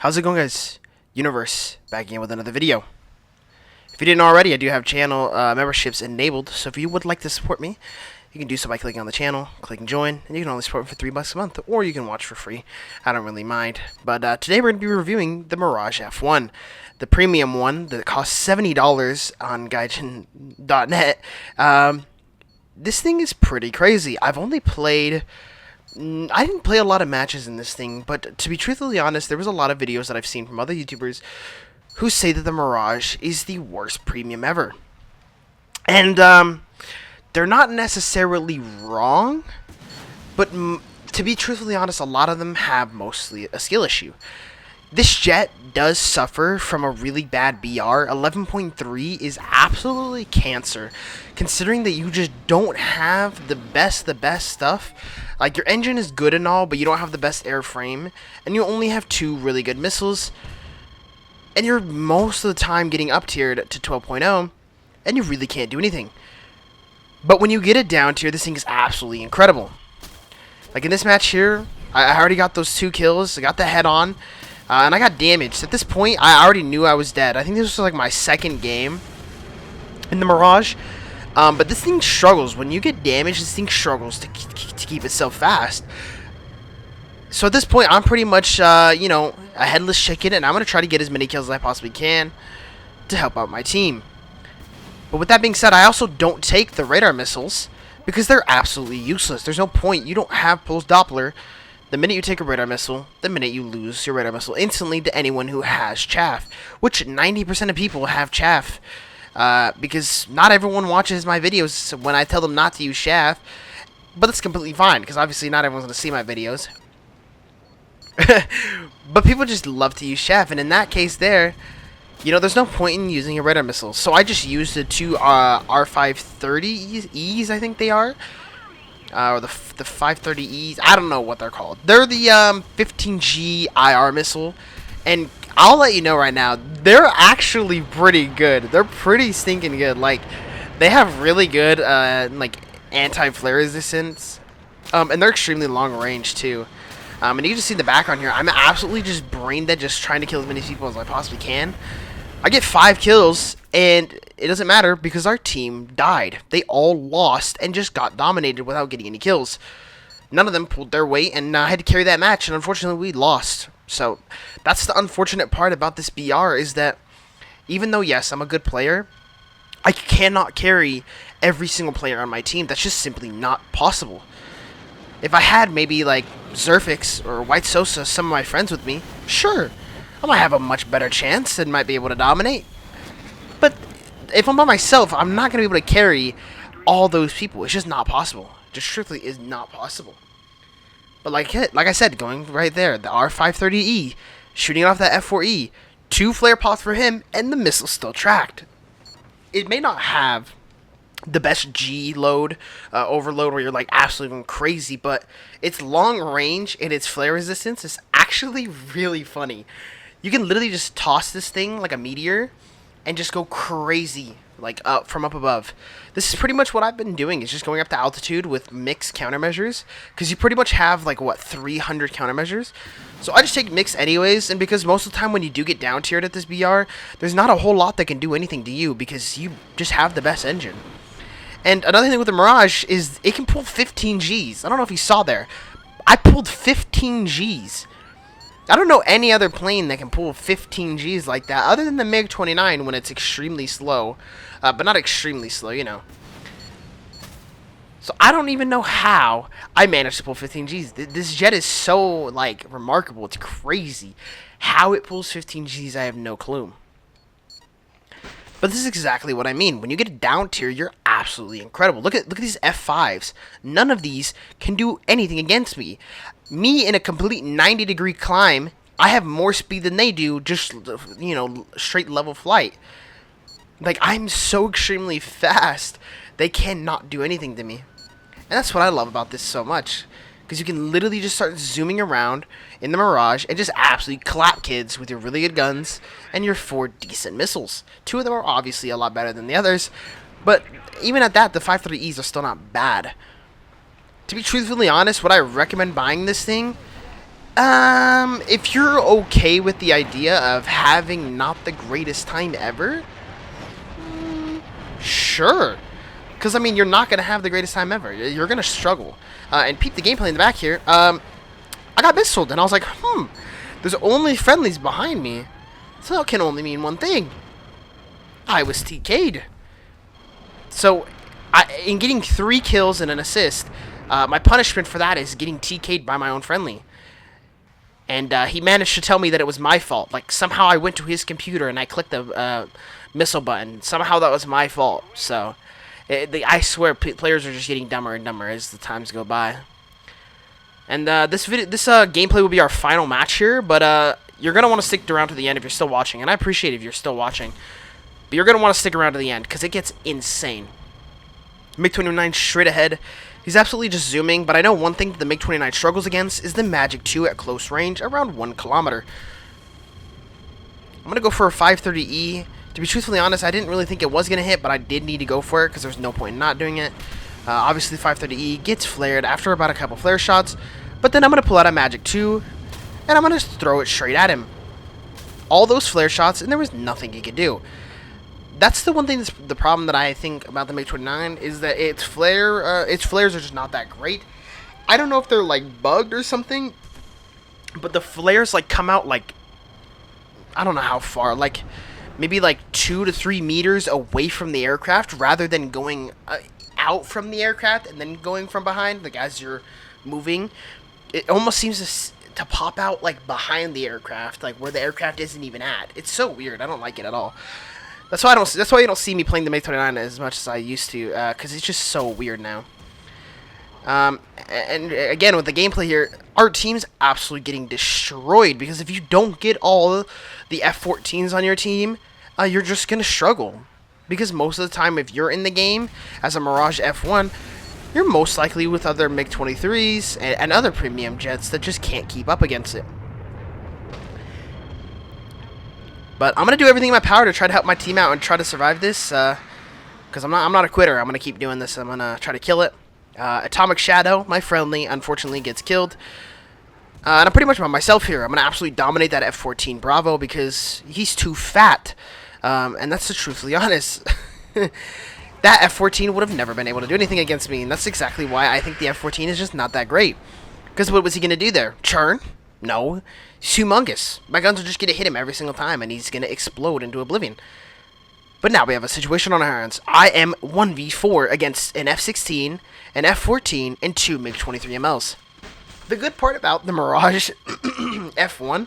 How's it going, guys? Universe, back again with another video. If you didn't already, I do have channel memberships enabled, so if you would like to support me, you can do so by clicking on the channel, clicking join, and you can only support me for $3 a month, or you can watch for free. I don't really mind. But today we're going to be reviewing the MIRAGE F1, the premium one that costs $70 on Gaijin.net. This thing is pretty crazy. I've only played... I didn't play a lot of matches in this thing, but to be truthfully honest, there was a lot of videos that I've seen from other YouTubers who say that the Mirage is the worst premium ever. And they're not necessarily wrong, but to be truthfully honest, a lot of them have mostly a skill issue. This jet does suffer from a really bad BR. 11.3 is absolutely cancer, considering that you just don't have the best stuff. Like, your engine is good and all, but you don't have the best airframe, and you only have 2 really good missiles, and you're most of the time getting up tiered to 12.0, and you really can't do anything. But when you get it down tier, this thing is absolutely incredible. Like in this match here, I already got those 2 kills, I got the head on, and I got damaged. At this point, I already knew I was dead. I think this was like my second game in the Mirage. But this thing struggles. When you get damaged, this thing struggles to keep itself fast. So at this point, I'm pretty much, you know, a headless chicken, and I'm going to try to get as many kills as I possibly can to help out my team. But with that being said, I also don't take the radar missiles because they're absolutely useless. There's no point. You don't have pulse Doppler. The minute you take a radar missile, the minute you lose your radar missile instantly to anyone who has chaff, which 90% of people have chaff. Because not everyone watches my videos when I tell them not to use chaff, but that's completely fine, because obviously not everyone's going to see my videos. But people just love to use chaff, and in that case there, you know, there's no point in using a radar missile. So I just used the 2 R530Es, I think they are. Or the 530Es, I don't know what they're called. They're the 15G IR missile, and I'll let you know right now, they're actually pretty good. They're pretty stinking good. Like, they have really good like anti-flare resistance, and they're extremely long range too. And you can just see in the background here, I'm absolutely just brain dead, just trying to kill as many people as I possibly can. I get 5 kills, and it doesn't matter because our team died. They all lost and just got dominated without getting any kills. None of them pulled their weight, and I had to carry that match, and unfortunately we lost. So that's the unfortunate part about this BR, is that even though, yes, I'm a good player, I cannot carry every single player on my team. That's just simply not possible. If I had maybe like Zerfix or White Sosa, some of my friends with me, sure, I might have a much better chance and might be able to dominate. But if I'm by myself, I'm not going to be able to carry all those people. It's just not possible. It just strictly is not possible. But like I said, going right there, the R530E, shooting off that F4E, 2 flare pots for him, and the missile still tracked. It may not have the best G load, overload, where you're like absolutely going crazy, but its long range and its flare resistance is actually really funny. You can literally just toss this thing like a meteor and just go crazy, like from up above. This is pretty much what I've been doing, is just going up to altitude with mixed countermeasures, because you pretty much have like, what, 300 countermeasures. So I just take mixed anyways, and because most of the time when you do get down tiered at this BR, there's not a whole lot that can do anything to you because you just have the best engine. And another thing with the Mirage is it can pull 15 Gs. I don't know if you saw there. I pulled 15 Gs. I don't know any other plane that can pull 15 Gs like that, other than the MiG-29 when it's extremely slow. But not extremely slow, you know. So I don't even know how I managed to pull 15 Gs. This jet is so, like, remarkable. It's crazy. How it pulls 15 Gs, I have no clue. But this is exactly what I mean. When you get a down tier, you're absolutely incredible. Look at these F5s. None of these can do anything against me. Me in a complete 90-degree climb, I have more speed than they do, just, you know, straight level flight. Like, I'm so extremely fast, they cannot do anything to me. And that's what I love about this so much, because you can literally just start zooming around in the Mirage and just absolutely clap kids with your really good guns and your 4 decent missiles. 2 of them are obviously a lot better than the others, but even at that, the 530Es are still not bad. To be truthfully honest, would I recommend buying this thing? If you're okay with the idea of having not the greatest time ever, sure. Because, I mean, you're not going to have the greatest time ever. You're going to struggle. And peep the gameplay in the back here. I got missiled, and I was like, there's only friendlies behind me. So that can only mean one thing. I was TK'd. So, in getting 3 kills and an assist, my punishment for that is getting TK'd by my own friendly. And he managed to tell me that it was my fault. Like, somehow I went to his computer and I clicked the missile button. Somehow that was my fault. So, I swear, players are just getting dumber and dumber as the times go by. And this gameplay will be our final match here, but you're gonna want to stick around to the end if you're still watching, and I appreciate it if you're still watching. But you're gonna want to stick around to the end because it gets insane. MiG-29 straight ahead. He's absolutely just zooming, but I know one thing that the MiG-29 struggles against is the Magic 2 at close range, around 1 kilometer. I'm gonna go for a 530E. To be truthfully honest, I didn't really think it was going to hit, but I did need to go for it because there's no point in not doing it. Obviously, the 530E gets flared after about a couple flare shots, but then I'm going to pull out a Magic 2, and I'm going to throw it straight at him. All those flare shots, and there was nothing he could do. That's the one thing, the problem that I think about the MiG-29 is that its flares are just not that great. I don't know if they're, like, bugged or something, but the flares, like, come out, like, I don't know how far, like, maybe like 2 to 3 meters away from the aircraft rather than going out from the aircraft and then going from behind, like as you're moving. It almost seems to pop out like behind the aircraft, like where the aircraft isn't even at. It's so weird. I don't like it at all. That's why you don't see me playing the MiG-29 as much as I used to, because it's just so weird now. And again, with the gameplay here, our team's absolutely getting destroyed because if you don't get all the F-14s on your team, you're just going to struggle. Because most of the time, if you're in the game as a Mirage F1, you're most likely with other MiG-23s and other premium jets that just can't keep up against it. But I'm going to do everything in my power to try to help my team out and try to survive this. Because I'm not a quitter. I'm going to keep doing this. I'm going to try to kill it. Atomic Shadow, my friendly, unfortunately gets killed. And I'm pretty much by myself here. I'm going to absolutely dominate that F-14 Bravo because he's too fat. And that's truthfully honest. That F-14 would have never been able to do anything against me, and that's exactly why I think the F-14 is just not that great. Because what was he going to do there? Churn? No. He's humongous. My guns are just going to hit him every single time, and he's going to explode into oblivion. But now we have a situation on our hands. I am 1v4 against an F-16, an F-14, and 2 MiG-23MLs. The good part about the Mirage F1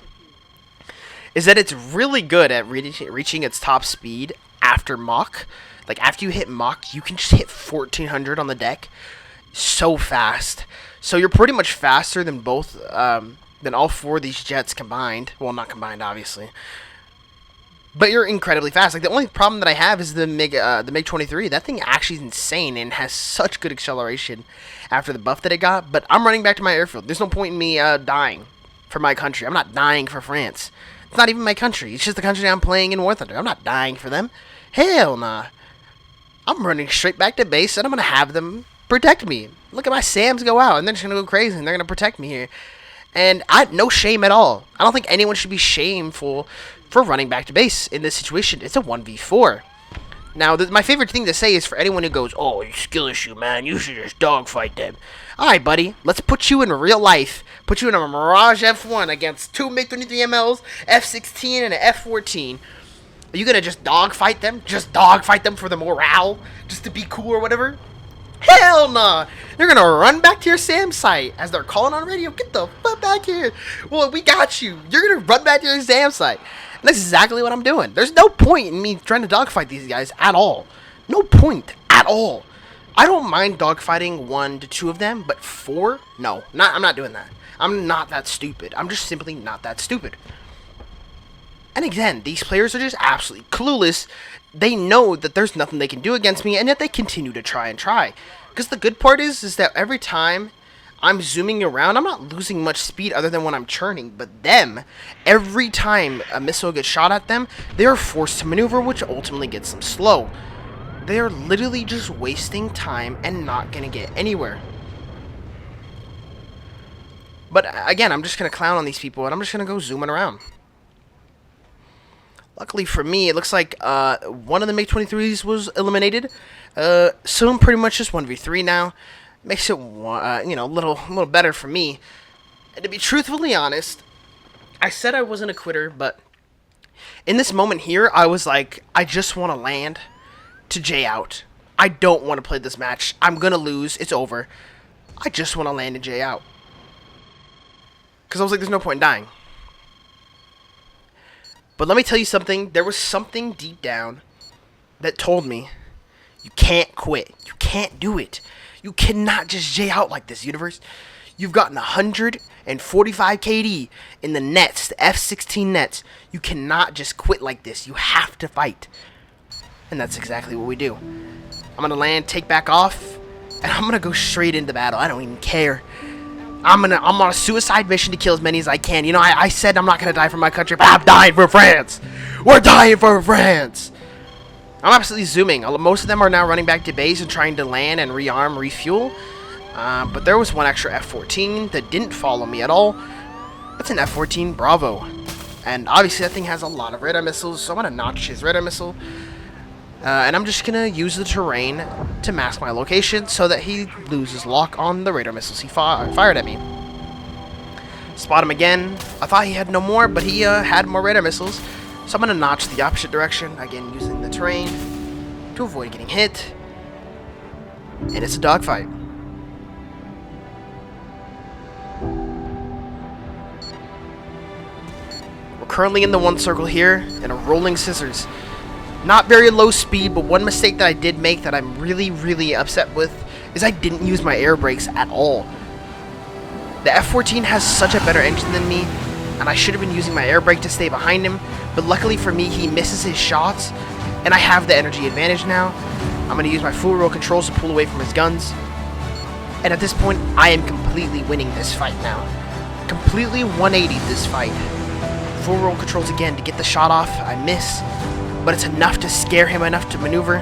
is that it's really good at reaching its top speed after Mach. Like, after you hit Mach, you can just hit 1400 on the deck so fast. So you're pretty much faster than than all 4 of these jets combined. Well, not combined, obviously. But you're incredibly fast. Like, the only problem that I have is the MiG-23. That thing actually is insane and has such good acceleration after the buff that it got. But I'm running back to my airfield. There's no point in me dying for my country. I'm not dying for France. It's not even my country. It's just the country I'm playing in War Thunder. I'm not dying for them. Hell nah. I'm running straight back to base, and I'm going to have them protect me. Look at my SAMs go out, and they're just going to go crazy, and they're going to protect me here. And no shame at all. I don't think anyone should be shameful for running back to base in this situation. It's a 1v4. Now, my favorite thing to say is for anyone who goes, oh, you skill issue, man. You should just dogfight them. All right, buddy. Let's put you in real life. Put you in a Mirage F1 against 2 MiG-23MLs, F-16, and an F-14. Are you going to just dogfight them? Just dogfight them for the morale? Just to be cool or whatever? Hell nah! They're going to run back to your SAM site as they're calling on radio. Get the fuck back here. Well, we got you. You're going to run back to your SAM site. And that's exactly what I'm doing. There's no point in me trying to dogfight these guys at all. No point at all. I don't mind dogfighting 1 to 2 of them, but 4? No. I'm not doing that. I'm not that stupid. I'm just simply not that stupid. And again, these players are just absolutely clueless. They know that there's nothing they can do against me, and yet they continue to try and try. Because the good part is that every time I'm zooming around, I'm not losing much speed other than when I'm churning. But them, every time a missile gets shot at them, they are forced to maneuver, which ultimately gets them slow. They are literally just wasting time and not going to get anywhere. But again, I'm just going to clown on these people, and I'm just going to go zooming around. Luckily for me, it looks like one of the MiG-23s was eliminated. So I'm pretty much just 1v3 now. Makes it, you know, a little better for me. And to be truthfully honest, I said I wasn't a quitter, but in this moment here, I was like, I just want to land to J out. I don't want to play this match. I'm going to lose. It's over. I just want to land and J out. Because I was like, there's no point in dying. But let me tell you something. There was something deep down that told me, you can't quit. You can't do it. You cannot just J out like this, universe. You've gotten 145 KD in the nets, the F-16 nets. You cannot just quit like this. You have to fight. And that's exactly what we do. I'm going to land, take back off, and I'm going to go straight into battle. I don't even care. I'm on a suicide mission to kill as many as I can. You know, I said I'm not going to die for my country, but I'm dying for France. We're dying for France. I'm absolutely zooming. Most of them are now running back to base and trying to land and rearm, refuel. But there was one extra F-14 that didn't follow me at all. That's an F-14 Bravo. And obviously that thing has a lot of radar missiles, so I'm going to notch his radar missile. And I'm just going to use the terrain to mask my location so that he loses lock on the radar missiles he fired at me. Spot him again. I thought he had no more, but he had more radar missiles. So I'm going to notch the opposite direction, again using the terrain to avoid getting hit. And it's a dogfight. We're currently in the one circle here, in a rolling scissors. Not very low speed, but one mistake that I did make that I'm really upset with is I didn't use my air brakes at all. The F-14 has such a better engine than me, and I should have been using my air brake to stay behind him, but luckily for me, he misses his shots, and I have the energy advantage now. I'm going to use my full roll controls to pull away from his guns, and at this point, I am completely winning this fight now. Completely 180 this fight. Full roll controls again to get the shot off. I miss, but it's enough to scare him enough to maneuver,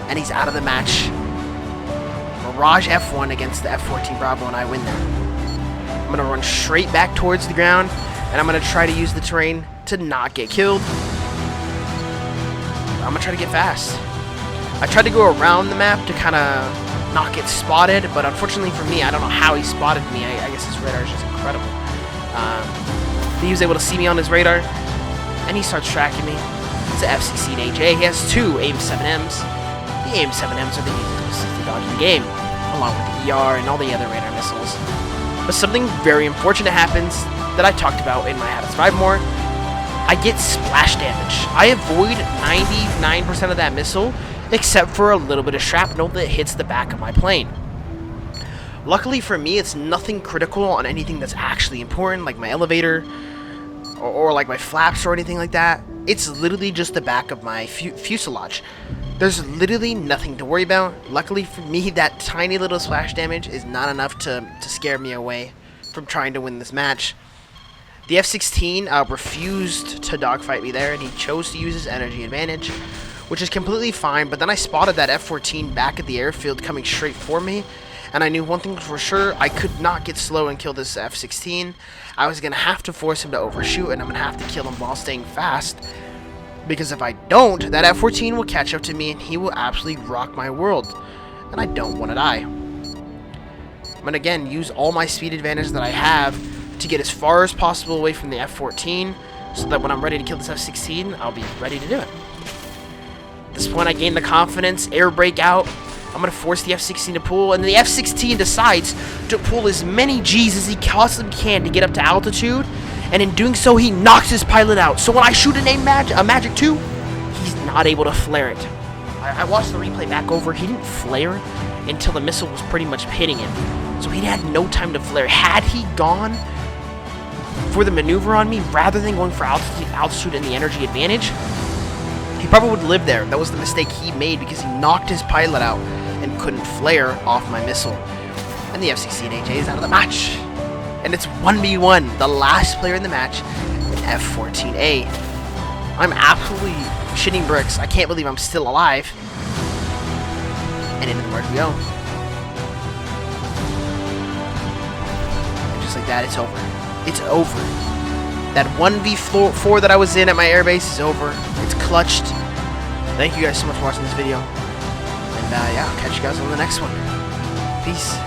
and he's out of the match. Mirage F1 against the F-14 Bravo, and I win that. I'm going to run straight back towards the ground, and I'm going to try to use the terrain to not get killed. I'm going to try to get fast. I tried to go around the map to kind of not get spotted, but unfortunately for me, I don't know how he spotted me. I guess his radar is just incredible. He was able to see me on his radar, and he starts tracking me. It's an FCC and HA. He has two AIM-7Ms. The AIM-7Ms are the easiest missiles to dodge in the game, along with the ER and all the other radar missiles. But something very unfortunate happens that I talked about in my How to Survive More. I get splash damage. I avoid 99% of that missile, except for a little bit of shrapnel that hits the back of my plane. Luckily for me, it's nothing critical on anything that's actually important, like my elevator, or like my flaps or anything like that. It's literally just the back of my fuselage. There's literally nothing to worry about. Luckily for me, that tiny little splash damage is not enough to scare me away from trying to win this match. The F-16 refused to dogfight me there, and he chose to use his energy advantage, which is completely fine. But then I spotted that F-14 back at the airfield coming straight for me, and I knew one thing for sure: I could not get slow and kill this F-16. I was going to have to force him to overshoot, and I'm going to have to kill him while staying fast. Because if I don't, that F-14 will catch up to me, and he will absolutely rock my world. And I don't want to die. I'm going to, again, use all my speed advantage that I have to get as far as possible away from the F-14, so that when I'm ready to kill this F-16, I'll be ready to do it. At this point, I gain the confidence, air brake out. I'm going to force the F-16 to pull, and the F-16 decides to pull as many G's as he possibly can to get up to altitude, and in doing so, he knocks his pilot out. So when I shoot a Magic 2, he's not able to flare it. I watched the replay back over. He didn't flare until the missile was pretty much hitting him, so he had no time to flare. Had he gone for the maneuver on me rather than going for altitude and the energy advantage, he probably would live there. That was the mistake he made because he knocked his pilot out and couldn't flare off my missile. And the FCC and HA is out of the match. And it's 1v1, the last player in the match, F-14A. I'm absolutely shitting bricks. I can't believe I'm still alive. And into the merge we go. And just like that, it's over. It's over. That 1v4 that I was in at my airbase is over. It's clutched. Thank you guys so much for watching this video. And yeah, I'll catch you guys on the next one. Peace.